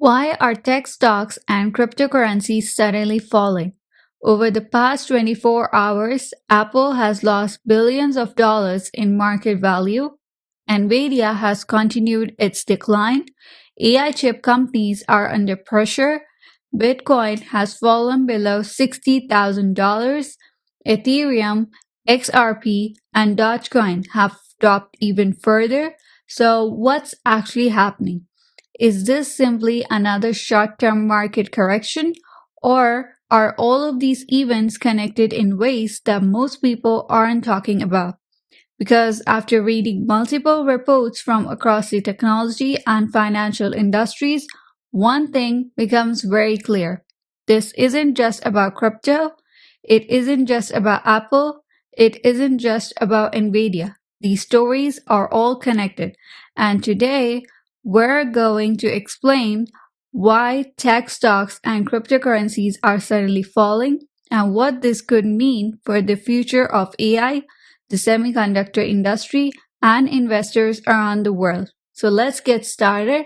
Why are tech stocks and cryptocurrencies suddenly falling? Over the past 24 hours, Apple has lost billions of dollars in market value. Nvidia has continued its decline. AI chip companies are under pressure. Bitcoin has fallen below $60,000. Ethereum, XRP, and Dogecoin have dropped even further. So, what's actually happening? Is this simply another short term market correction, or are all of these events connected in ways that most people aren't talking about? Because after reading multiple reports from across the technology and financial industries, one thing becomes very clear. This isn't just about crypto, it isn't just about Apple, it isn't just about Nvidia. These stories are all connected. And today, we're going to explain why tech stocks and cryptocurrencies are suddenly falling and what this could mean for the future of AI, the semiconductor industry, and investors around the world. So let's get started.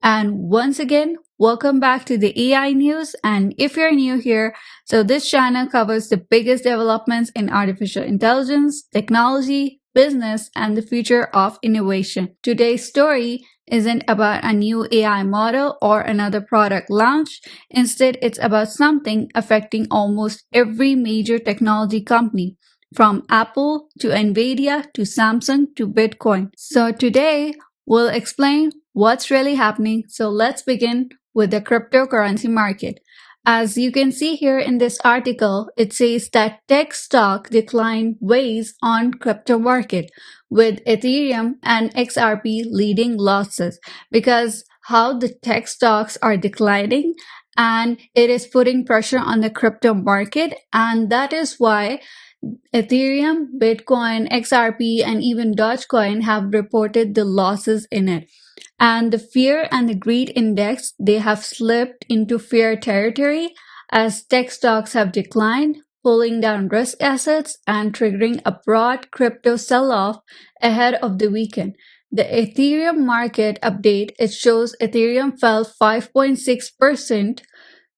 And once again, welcome back to the AI news. And if you're new here, so this channel covers the biggest developments in artificial intelligence, technology, business, and the future of innovation. Today's story isn't about a new AI model or another product launch. Instead, it's about something affecting almost every major technology company, from Apple to Nvidia to Samsung to Bitcoin. So today we'll explain what's really happening. So let's begin with the cryptocurrency market. As you can see here in this article, it says that tech stock decline weighs on crypto market, with Ethereum and XRP leading losses, because how the tech stocks are declining and it is putting pressure on the crypto market, and that is why Ethereum, Bitcoin, XRP, and even Dogecoin have reported the losses in it. And the fear and the greed index, they have slipped into fear territory as tech stocks have declined, pulling down risk assets and triggering a broad crypto sell-off ahead of the weekend. The Ethereum market update, it shows Ethereum fell 5.6%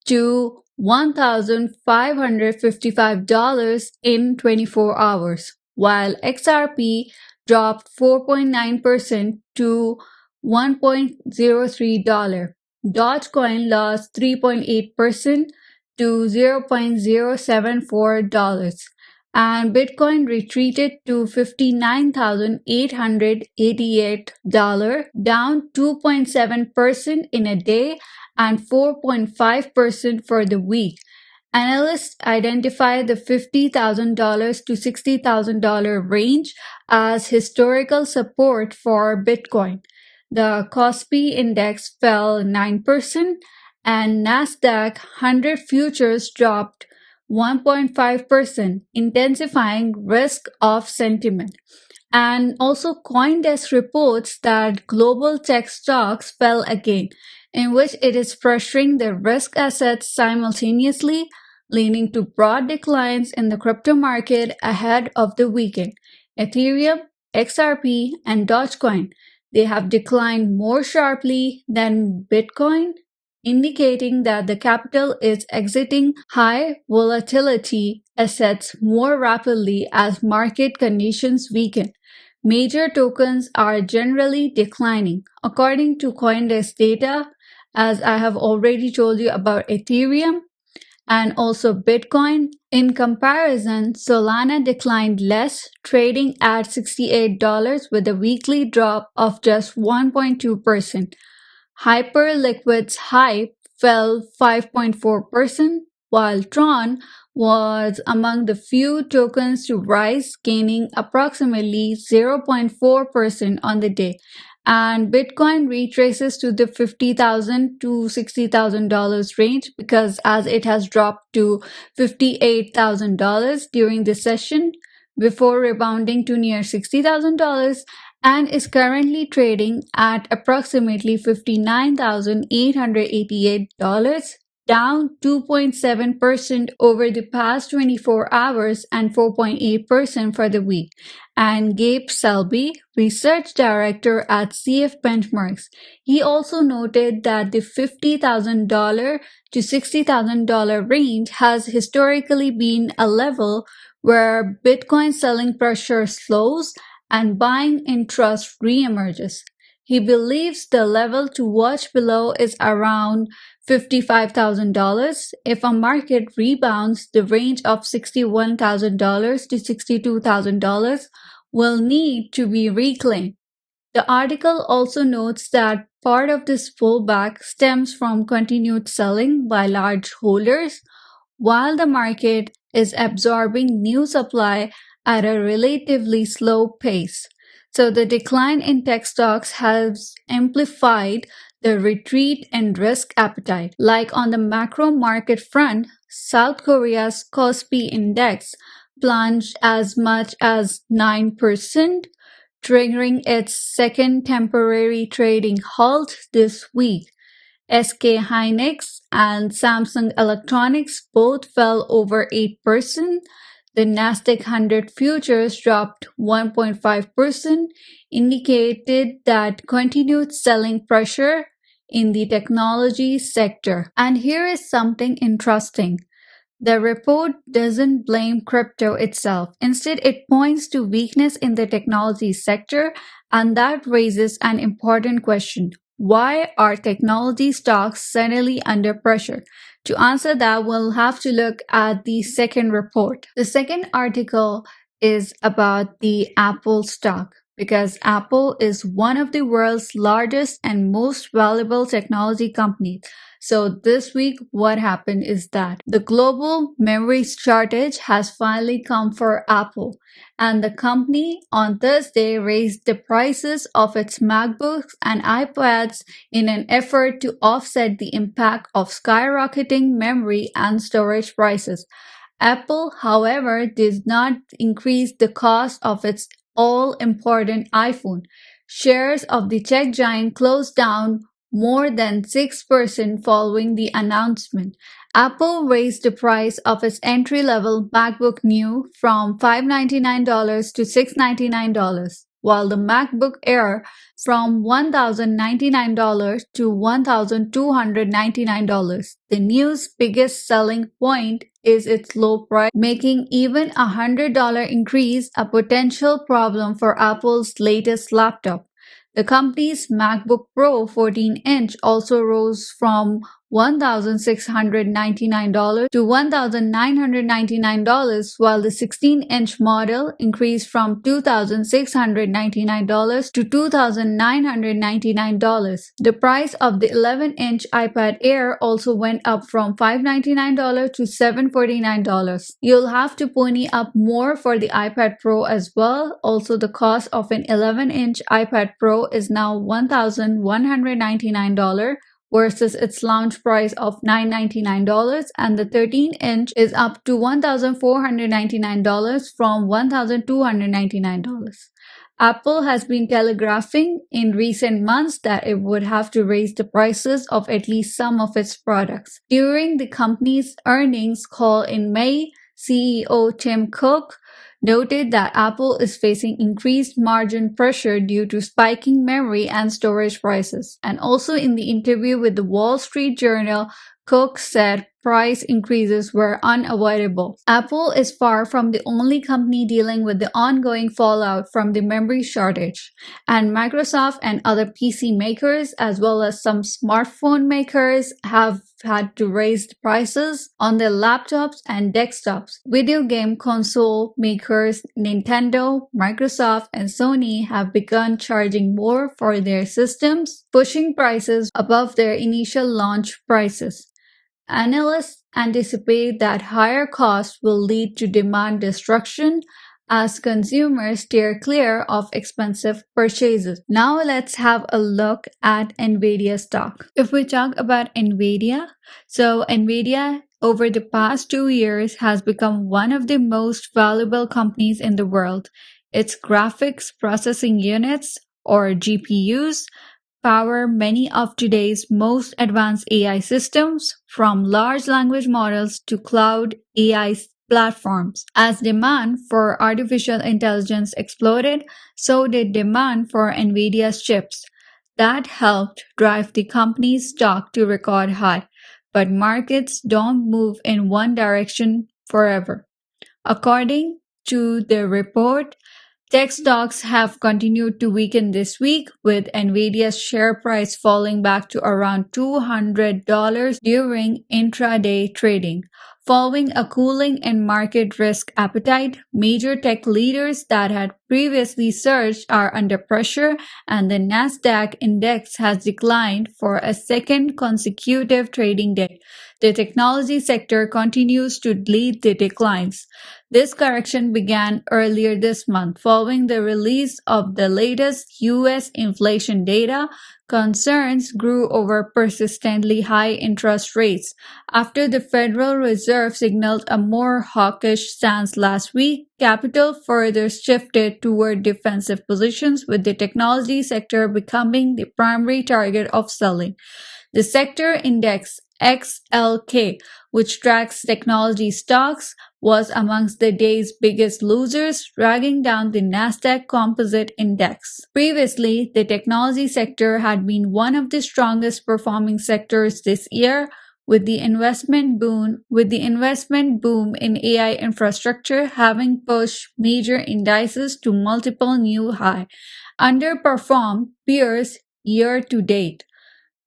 to $1,555 in 24 hours, while XRP dropped 4.9% to $1.03. Dogecoin lost 3.8% to $0.074, and Bitcoin retreated to $59,888, down 2.7% in a day and 4.5% for the week. Analysts identify the $50,000 to $60,000 range as historical support for Bitcoin. The Kospi index fell 9%, and Nasdaq 100 futures dropped 1.5%, intensifying risk of sentiment. And also, CoinDesk reports that global tech stocks fell again, in which it is pressuring the risk assets simultaneously, leading to broad declines in the crypto market ahead of the weekend. Ethereum, XRP, and Dogecoin, they have declined more sharply than Bitcoin, indicating that the capital is exiting high volatility assets more rapidly as market conditions weaken. Major tokens are generally declining. According to CoinDesk data, as I have already told you about Ethereum and also Bitcoin, in comparison, Solana declined less, trading at $68 with a weekly drop of just 1.2%. Hyperliquid's Hype fell 5.4%, while Tron was among the few tokens to rise, gaining approximately 0.4% on the day. And Bitcoin retraces to the $50,000 to $60,000 range because as it has dropped to $58,000 during the session before rebounding to near $60,000 and is currently trading at approximately $59,888 down 2.7% over the past 24 hours and 4.8% for the week. And Gabe Selby, research director at CF Benchmarks, he also noted that the $50,000 to $60,000 range has historically been a level where Bitcoin selling pressure slows and buying interest reemerges. He believes the level to watch below is around $55,000. If a market rebounds, the range of $61,000 to $62,000 will need to be reclaimed. The article also notes that part of this pullback stems from continued selling by large holders while the market is absorbing new supply at a relatively slow pace. So the decline in tech stocks has amplified the retreat in risk appetite. Like on the macro market front, South Korea's Kospi index plunged as much as 9%, triggering its second temporary trading halt this week. SK Hynix and Samsung Electronics both fell over 8%. The Nasdaq 100 futures dropped 1.5%, indicated that continued selling pressure in the technology sector. And here is something interesting. The report doesn't blame crypto itself. Instead, it points to weakness in the technology sector, and that raises an important question. Why are technology stocks suddenly under pressure? To answer that, we'll have to look at the second report. The second article is about the Apple stock because Apple is one of the world's largest and most valuable technology companies. So this week, what happened is that the global memory shortage has finally come for Apple, and the company on Thursday raised the prices of its MacBooks and iPads in an effort to offset the impact of skyrocketing memory and storage prices. Apple, however, did not increase the cost of its all important iPhone. Shares of the tech giant closed down more than 6% following the announcement. Apple raised the price of its entry level MacBook New from $599 to $699, while the MacBook Air from $1,099 to $1,299. The new's biggest selling point is its low price, making even a $100 increase a potential problem for Apple's latest laptop. The company's MacBook Pro 14-inch also rose from $1,699 to $1,999, while the 16-inch model increased from $2,699 to $2,999. The price of the 11-inch iPad Air also went up from $599 to $749. You'll have to pony up more for the iPad Pro as well. Also, the cost of an 11-inch iPad Pro is now $1,199 versus its launch price of $999, and the 13-inch is up to $1,499 from $1,299. Apple has been telegraphing in recent months that it would have to raise the prices of at least some of its products. During the company's earnings call in May, CEO Tim Cook noted that Apple is facing increased margin pressure due to spiking memory and storage prices. And also in the interview with the Wall Street Journal, Cook said price increases were unavoidable. Apple is far from the only company dealing with the ongoing fallout from the memory shortage, and Microsoft and other PC makers, as well as some smartphone makers, have had to raise the prices on their laptops and desktops. Video game console makers Nintendo, Microsoft, and Sony have begun charging more for their systems, pushing prices above their initial launch prices. Analysts anticipate that higher costs will lead to demand destruction as consumers steer clear of expensive purchases. Now let's have a look at Nvidia stock. If we talk about Nvidia, so Nvidia over the past 2 years has become one of the most valuable companies in the world. Its graphics processing units or GPUs power many of today's most advanced AI systems, from large language models to cloud AI platforms. As demand for artificial intelligence exploded, so did demand for Nvidia's chips. That helped drive the company's stock to record high. But markets don't move in one direction forever. According to the report, tech stocks have continued to weaken this week, with Nvidia's share price falling back to around $200 during intraday trading. Following a cooling in market risk appetite, major tech leaders that had previously surged are under pressure, and the Nasdaq index has declined for a second consecutive trading day. The technology sector continues to lead the declines. This correction began earlier this month following the release of the latest US inflation data. Concerns grew over persistently high interest rates. After the Federal Reserve signaled a more hawkish stance last week, capital further shifted toward defensive positions, with the technology sector becoming the primary target of selling. The sector index XLK, which tracks technology stocks, was amongst the day's biggest losers, dragging down the Nasdaq Composite Index. Previously, the technology sector had been one of the strongest performing sectors this year, with the investment boom in AI infrastructure having pushed major indices to multiple new high, underperformed peers year to date.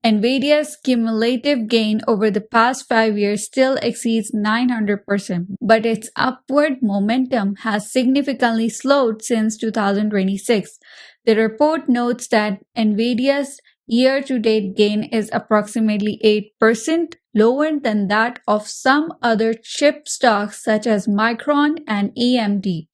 Nvidia's cumulative gain over the past 5 years still exceeds 900%, but its upward momentum has significantly slowed since 2026. The report notes that Nvidia's year to date gain is approximately 8%, lower than that of some other chip stocks such as Micron and AMD.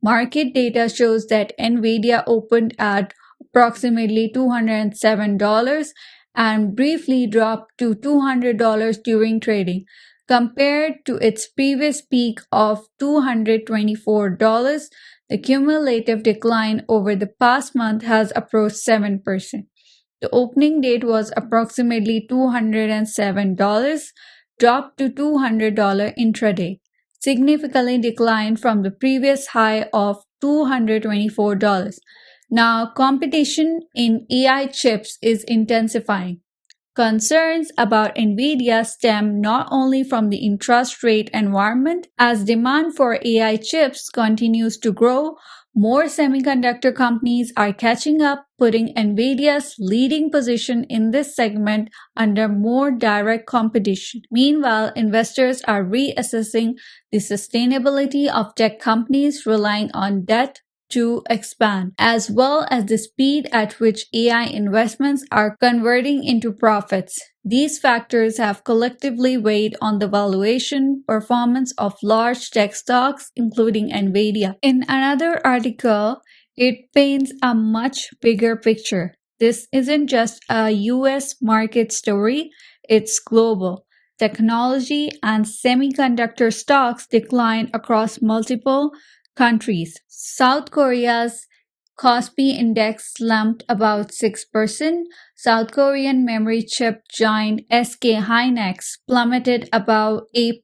Market data shows that Nvidia opened at approximately $207 and briefly dropped to $200 during trading. Compared to its previous peak of $224, the cumulative decline over the past month has approached 7%. The opening date was approximately $207, dropped to $200 intraday, significantly declined from the previous high of $224. Now, competition in AI chips is intensifying. Concerns about Nvidia stem not only from the interest rate environment. As demand for AI chips continues to grow, more semiconductor companies are catching up, putting Nvidia's leading position in this segment under more direct competition. Meanwhile, investors are reassessing the sustainability of tech companies relying on debt to expand, as well as the speed at which AI investments are converting into profits. These factors have collectively weighed on the valuation performance of large tech stocks, including Nvidia. In another article, it paints a much bigger picture. This isn't just a US market story, it's global. Technology and semiconductor stocks decline across multiple countries. South Korea's Kospi index slumped about 6%. South Korean memory chip giant SK Hynix plummeted about 8%,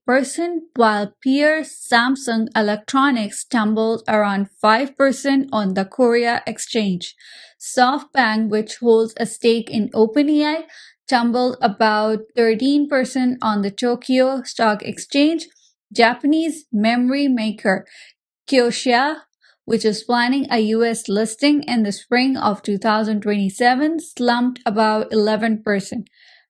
while peer Samsung Electronics tumbled around 5% on the Korea exchange. SoftBank, which holds a stake in OpenAI, tumbled about 13% on the Tokyo Stock Exchange. Japanese memory maker Kyoshia, which is planning a US listing in the spring of 2027, slumped about 11%.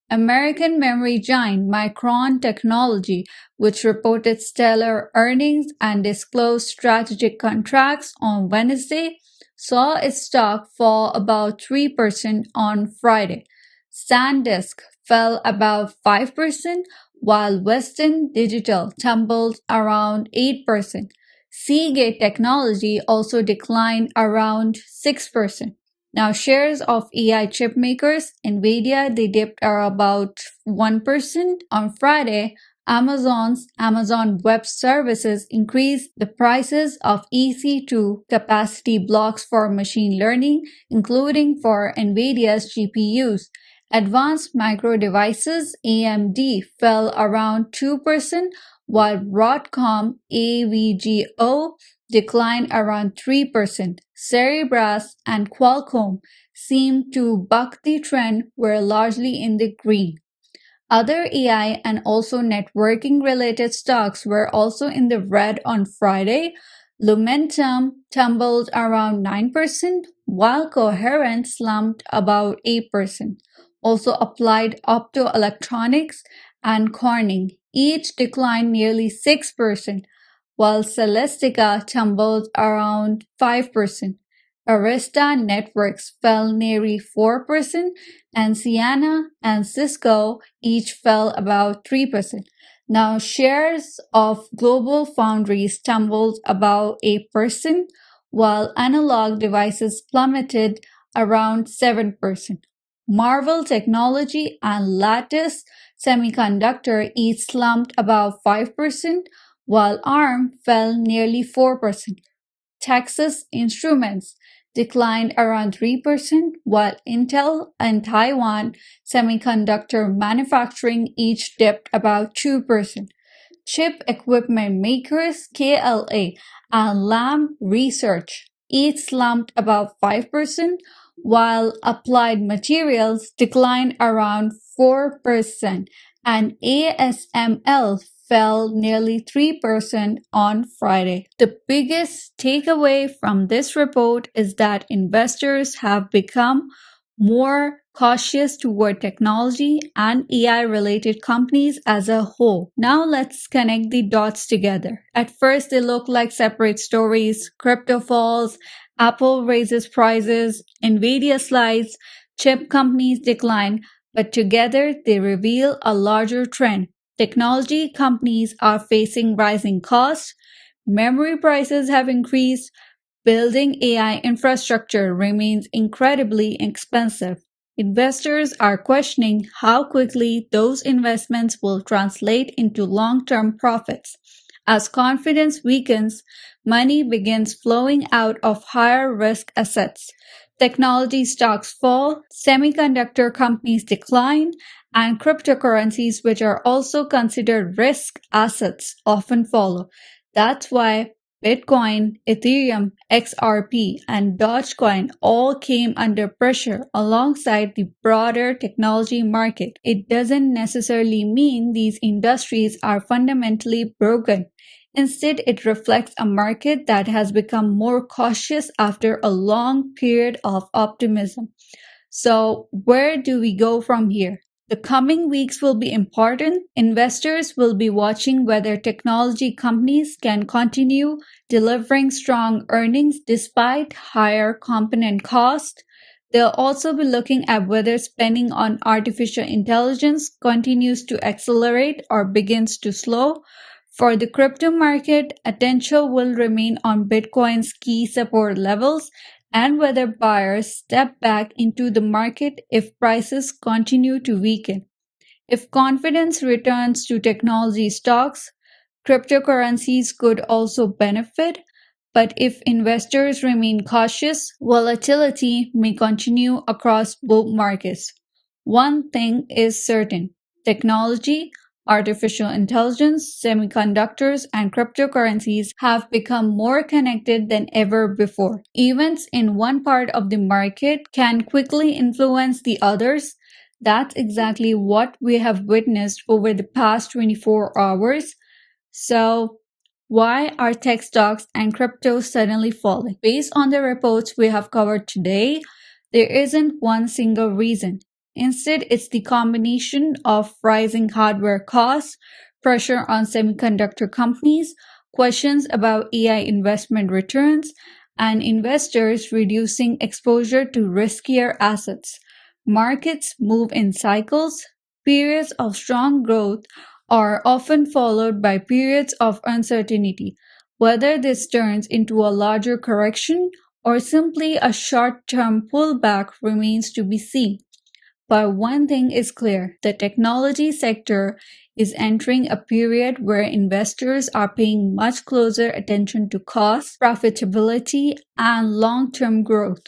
American memory giant Micron Technology, which reported stellar earnings and disclosed strategic contracts on Wednesday, saw its stock fall about 3% on Friday. SanDisk fell about 5%, while Western Digital tumbled around 8%. Seagate Technology also declined around 6%. Now, shares of AI chip makers, Nvidia, they dipped about 1% on Friday Amazon Web Services increased the prices of EC2 capacity blocks for machine learning, including for Nvidia's GPUs. Advanced Micro Devices AMD fell around 2%, while Broadcom AVGO declined around 3%. Cerebras and Qualcomm seemed to buck the trend, were largely in the green. Other AI and also networking related stocks were also in the red on Friday. Lumentum tumbled around 9%, while Coherent slumped about 8%. Also, Applied Optoelectronics and Corning each declined nearly 6%, while Celestica tumbled around 5%. Arista Networks fell nearly 4%, and Ciena and Cisco each fell about 3%. Now, shares of global foundries tumbled about 8%, while analog devices plummeted around 7%. Marvell Technology and Lattice Semiconductor each slumped about 5%, while ARM fell nearly 4%. Texas Instruments declined around 3%, while Intel and Taiwan Semiconductor Manufacturing each dipped about 2%. Chip equipment makers KLA and Lam Research each slumped about 5%, while Applied Materials declined around 4%, and ASML fell nearly 3% on Friday. The biggest takeaway from this report is that investors have become more cautious toward technology and AI related companies as a whole. Now let's connect the dots together. At first, they look like separate stories. Crypto falls, Apple raises prices, Nvidia slides, chip companies decline, but together they reveal a larger trend. Technology companies are facing rising costs, memory prices have increased, building AI infrastructure remains incredibly expensive. Investors are questioning how quickly those investments will translate into long term profits. As confidence weakens, money begins flowing out of higher risk assets. Technology stocks fall, semiconductor companies decline, and cryptocurrencies, which are also considered risk assets, often follow. That's why Bitcoin, Ethereum, XRP, and Dogecoin all came under pressure alongside the broader technology market. It doesn't necessarily mean these industries are fundamentally broken. Instead, it reflects a market that has become more cautious after a long period of optimism. So, where do we go from here? The coming weeks will be important. Investors will be watching whether technology companies can continue delivering strong earnings despite higher component costs. They'll also be looking at whether spending on artificial intelligence continues to accelerate or begins to slow. For the crypto market, attention will remain on Bitcoin's key support levels and whether buyers step back into the market if prices continue to weaken. If confidence returns to technology stocks, cryptocurrencies could also benefit, but if investors remain cautious, volatility may continue across both markets. One thing is certain: technology, artificial intelligence, semiconductors, and cryptocurrencies have become more connected than ever before. Events in one part of the market can quickly influence the others. That's exactly what we have witnessed over the past 24 hours. So, why are tech stocks and crypto suddenly falling? Based on the reports we have covered today, there isn't one single reason. Instead, it's the combination of rising hardware costs, pressure on semiconductor companies, questions about AI investment returns, and investors reducing exposure to riskier assets. Markets move in cycles. Periods of strong growth are often followed by periods of uncertainty. Whether this turns into a larger correction or simply a short term pullback remains to be seen. But one thing is clear, the technology sector is entering a period where investors are paying much closer attention to cost, profitability, and long-term growth.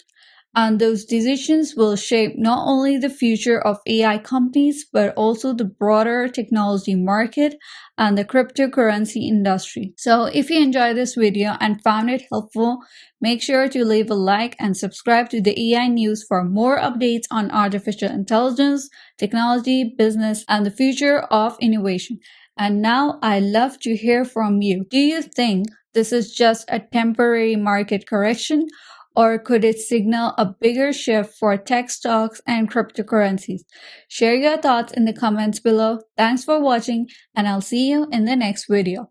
And those decisions will shape not only the future of AI companies, but also the broader technology market and the cryptocurrency industry. So if you enjoyed this video and found it helpful, make sure to leave a like and subscribe to the AI News for more updates on artificial intelligence, technology, business, and the future of innovation. And now I'd love to hear from you. Do you think this is just a temporary market correction? Or could it signal a bigger shift for tech stocks and cryptocurrencies? Share your thoughts in the comments below. Thanks for watching, and I'll see you in the next video.